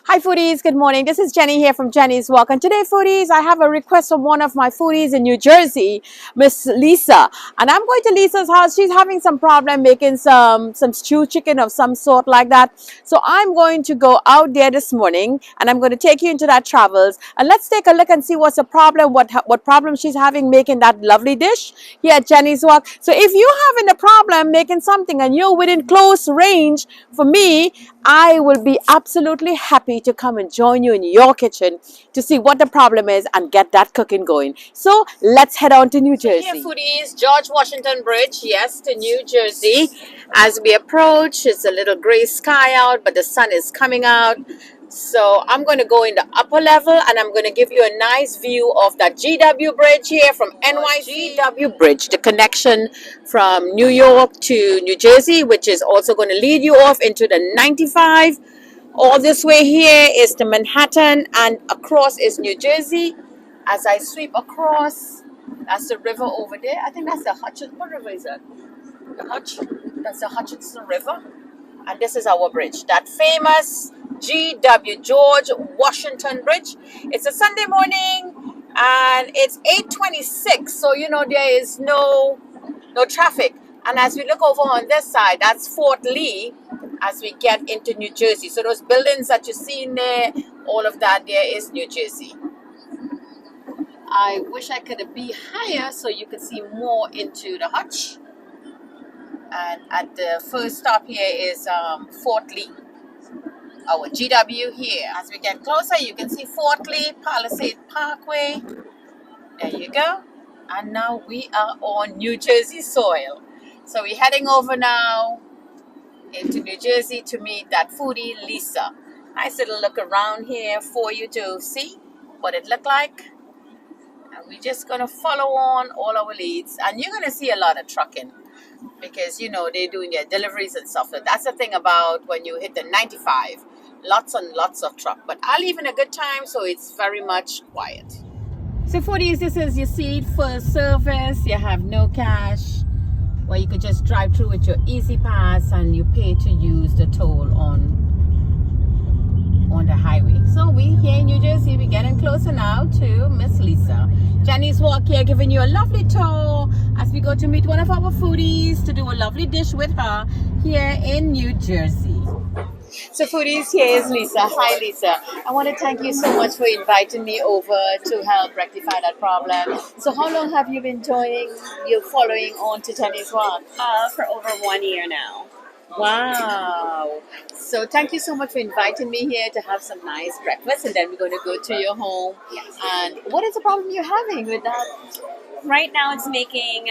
Hi foodies, good morning. This is Jenny here from Jenny's Walk. And today foodies, I have a request from one of my foodies in New Jersey, Miss Lisa. And I'm going to Lisa's house. She's having some problem making some stew chicken of some sort like that. So I'm going to go out there this morning and I'm going to take you into that travels. And let's take a look and see what's the problem, what problem she's having making that lovely dish here at Jenny's Walk. So if you're having a problem making something and you're within close range for me, I will be absolutely happy to come and join you in your kitchen to see what the problem is and get that cooking going. So let's head on to New Jersey. Here, foodies, George Washington Bridge, yes, to New Jersey. As we approach, it's a little gray sky out, but the sun is coming out. So I'm going to go in the upper level and I'm going to give you a nice view of that GW Bridge here from NYC. GW Bridge, the connection from New York to New Jersey, which is also going to lead you off into the 95. All this way here is to Manhattan and across is New Jersey. As I sweep across, that's the river over there. I think that's the Hutchinson. What river is that? That's the Hutchinson River. And this is our bridge, that famous GW, George Washington Bridge. It's a Sunday morning and it's 8:26, so you know there is no traffic. And as we look over on this side, that's Fort Lee as we get into New Jersey. So those buildings that you see in there, all of that there is New Jersey. I wish I could be higher so you could see more into the hutch. And at the first stop here is Fort Lee, our GW here. As we get closer, you can see Fort Lee, Palisade Parkway. There you go. And now we are on New Jersey soil. So we're heading over now into New Jersey to meet that Foodie Lisa. Nice little look around here for you to see what it looked like. And we're just going to follow on all our leads. And you're going to see a lot of trucking, because you know they're doing their deliveries and stuff. So that's the thing about when you hit the 95, lots and lots of truck. But I live in a good time, so it's very much quiet. So foodies, this is your seat for service. You have no cash, where you could just drive through with your easy pass and you pay to use the toll on the highway. So we here in New Jersey, we're getting closer now to Miss Lisa. Jenny's Walk here, giving you a lovely tour as we go to meet one of our foodies to do a lovely dish with her here in New Jersey. So foodies, here is Lisa. Hi Lisa. I want to thank you so much for inviting me over to help rectify that problem. So how long have you been following on to Jenny's Walk? For over 1 year now. Wow. So thank you so much for inviting me here to have some nice breakfast, and then we're going to go to your home. Yes. And what is the problem you're having with that? Right now it's making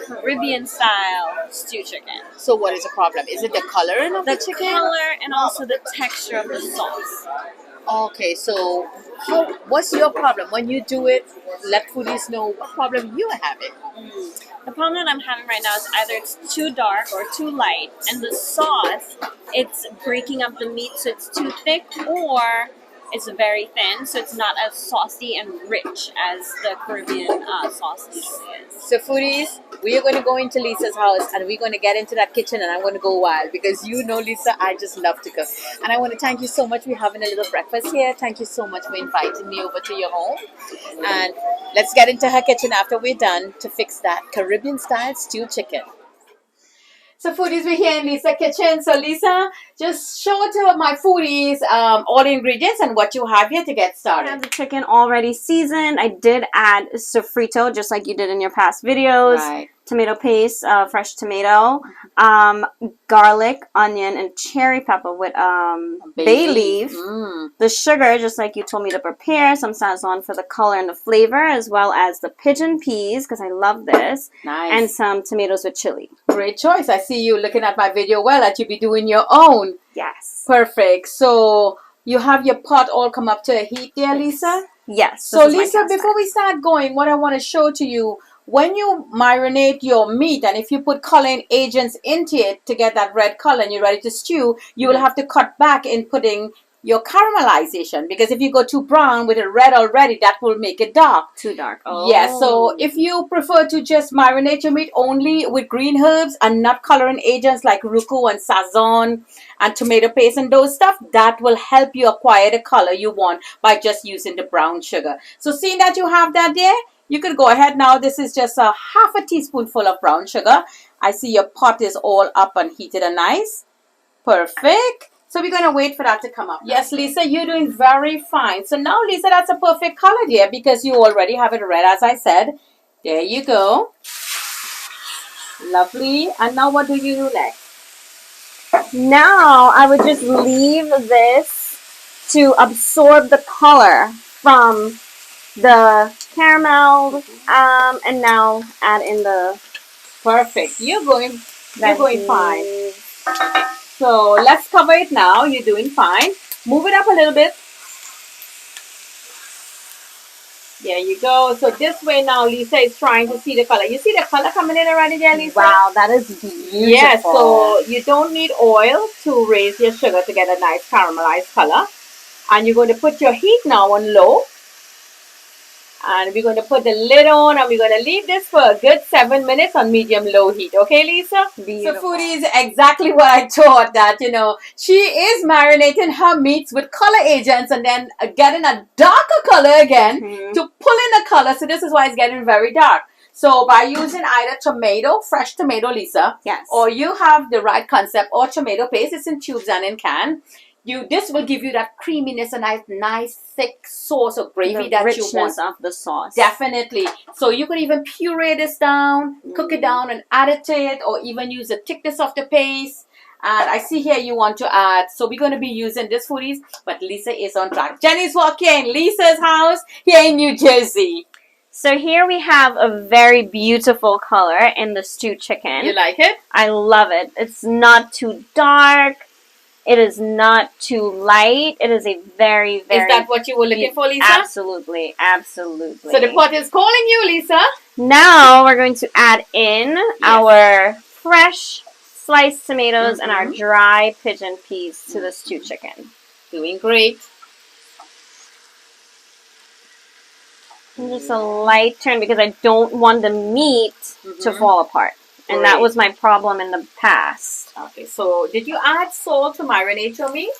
Caribbean style stew chicken. So what is the problem? Is it the coloring of the chicken? The color and also the texture of the sauce. Okay, so what's your problem? When you do it, let foodies know what problem you're having. The problem that I'm having right now is either it's too dark or too light, and the sauce, it's breaking up the meat so it's too thick, or it's very thin so it's not as saucy and rich as the Caribbean sauce usually is. So foodies, we are going to go into Lisa's house and we're going to get into that kitchen and I'm going to go wild, because you know, Lisa, I just love to cook. And I want to thank you so much for having a little breakfast here. Thank you so much for inviting me over to your home. And let's get into her kitchen after we're done to fix that Caribbean style stew chicken. So foodies, we're here in Lisa's kitchen. So Lisa, just show to my foodies all the ingredients and what you have here to get started. I have the chicken already seasoned. I did add sofrito, just like you did in your past videos. Right. Tomato paste, fresh tomato, garlic, onion, and cherry pepper with bay leaf. The sugar, just like you told me to prepare, some sazon for the color and the flavor, as well as the pigeon peas, because I love this. Nice. And some tomatoes with chili. Great choice. I see you looking at my video well, that you be doing your own. Yes. Perfect. So you have your pot all come up to a heat there, Lisa? Yes. So Lisa, before we start going, what I want to show to you, when you marinate your meat and if you put coloring agents into it to get that red color and you're ready to stew, you will have to cut back in putting your caramelization, because if you go too brown with a red already, that will make it dark. Too dark. Oh. Yeah, so if you prefer to just marinate your meat only with green herbs and not coloring agents like ruku and sazon and tomato paste and those stuff, that will help you acquire the color you want by just using the brown sugar. So seeing that you have that there, you could go ahead now. This is just a half a teaspoonful of brown sugar. I see your pot is all up and heated and nice. Perfect. So we're going to wait for that to come up. Yes, Lisa, you're doing very fine. So now, Lisa, that's a perfect color there because you already have it red, as I said. There you go. Lovely. And now what do you do next? Now I would just leave this to absorb the color from the caramel, and now add in the. Perfect. You're going fine. So let's cover it now. You're doing fine. Move it up a little bit. There you go. So this way now, Lisa is trying to see the color. You see the color coming in already there, Lisa? Wow, that is beautiful. Yes, so you don't need oil to raise your sugar to get a nice caramelized color. And you're going to put your heat now on low. And we're going to put the lid on and we're going to leave this for a good 7 minutes on medium-low heat. Okay, Lisa? Beautiful. So foodies, exactly what I thought, that, you know, she is marinating her meats with color agents and then getting a darker color again to pull in the color. So this is why it's getting very dark. So by using either tomato, fresh tomato, Lisa, yes, or you have the right concept, or tomato paste, it's in tubes and in can. This will give you that creaminess and nice thick sauce or gravy that you want. The richness of the sauce. Definitely. So you could even puree this down, cook it down and add it to it, or even use the thickness of the paste. And I see here you want to add. So we're going to be using this, foodies, but Lisa is on track. Jenny's walking Lisa's house here in New Jersey. So here we have a very beautiful color in the stewed chicken. You like it? I love it. It's not too dark. It is not too light. It is a very, very... Is that what you were looking for, Lisa? Absolutely. Absolutely. So the pot is calling you, Lisa. Now we're going to add in our fresh sliced tomatoes and our dry pigeon peas to the stewed chicken. Doing great. And just a light turn because I don't want the meat to fall apart. And that was my problem in the past. Okay, so did you add salt to marinate your meat?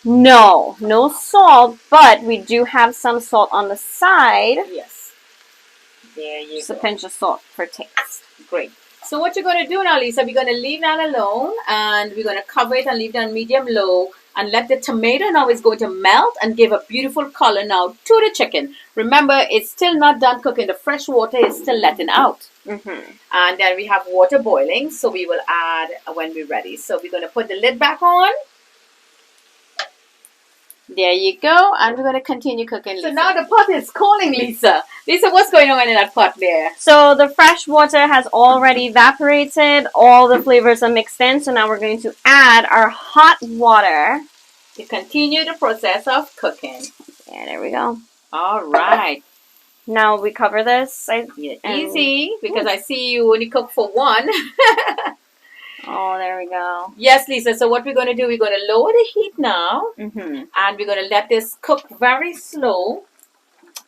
No, no salt, but we do have some salt on the side. Yes. There you Just go. a pinch of salt for taste. Great. So what you're going to do now, Lisa, we're going to leave that alone and we're going to cover it and leave it on medium-low and let the tomato now is going to melt and give a beautiful color now to the chicken. Remember, it's still not done cooking. The fresh water is still letting out. And then we have water boiling, so we will add when we're ready. So we're going to put the lid back on. There you go. And we're going to continue cooking, Lisa. So now the pot is calling, Lisa. Lisa, what's going on in that pot there? So the fresh water has already evaporated. All the flavors are mixed in. So now we're going to add our hot water. To continue the process of cooking. Yeah, there we go. All right. Now we cover this. Easy, because I see you only cook for one. Oh, there we go. Yes, Lisa. So what we're going to do, we're going to lower the heat now. And we're going to let this cook very slow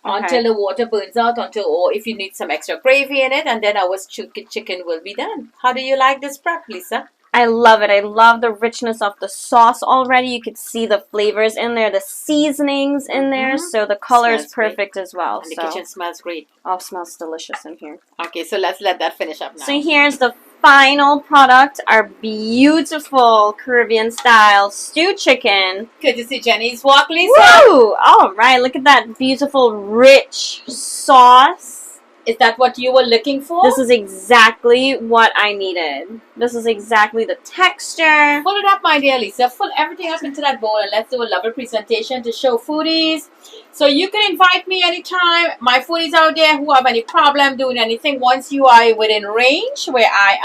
until the water burns out, or if you need some extra gravy in it, and then our chicken will be done. How do you like this prep, Lisa? I love it. I love the richness of the sauce already. You could see the flavors in there, the seasonings in there. So the color is perfect as well. And the kitchen smells great. Oh, it smells delicious in here. Okay, so let's let that finish up now. So here's the final product, our beautiful Caribbean style stewed chicken. Good to see Jenny's walk, Lisa. Woo! All right, look at that beautiful, rich sauce. Is that what you were looking for? This is exactly what I needed. This is exactly the texture. Pull it up, my dear Lisa. Pull everything up into that bowl and let's do a lovely presentation to show foodies. So you can invite me anytime. My foodies out there who have any problem doing anything, once you are within range where I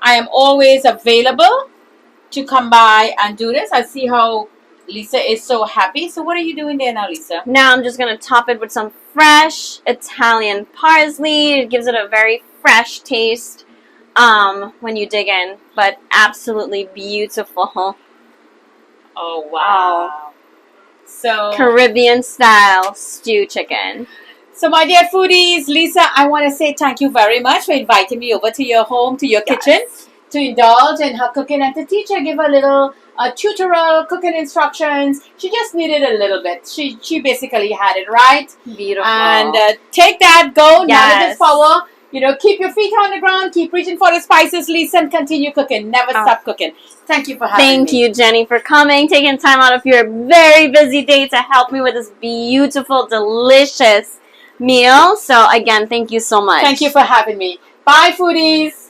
am always available to come by and do this. I see how Lisa is so happy. So what are you doing there now, Lisa? Now I'm just going to top it with some fresh Italian parsley. It gives it a very fresh taste when you dig in, but absolutely beautiful. Oh, wow. So Caribbean style stew chicken. So, my dear foodies, Lisa, I want to say thank you very much for inviting me over to your home, to your kitchen, to indulge in her cooking and to teach her, give her little tutorial cooking instructions. She just needed a little bit. She basically had it right. Beautiful. And take that, go, knowledge is Yes. power. You know, keep your feet on the ground, keep reaching for the spices, Lisa, and continue cooking. Never stop cooking. Thank you for having me. Thank you, Jenny, for coming, taking time out of your very busy day to help me with this beautiful, delicious meal. So again, thank you so much. Thank you for having me. Bye, foodies.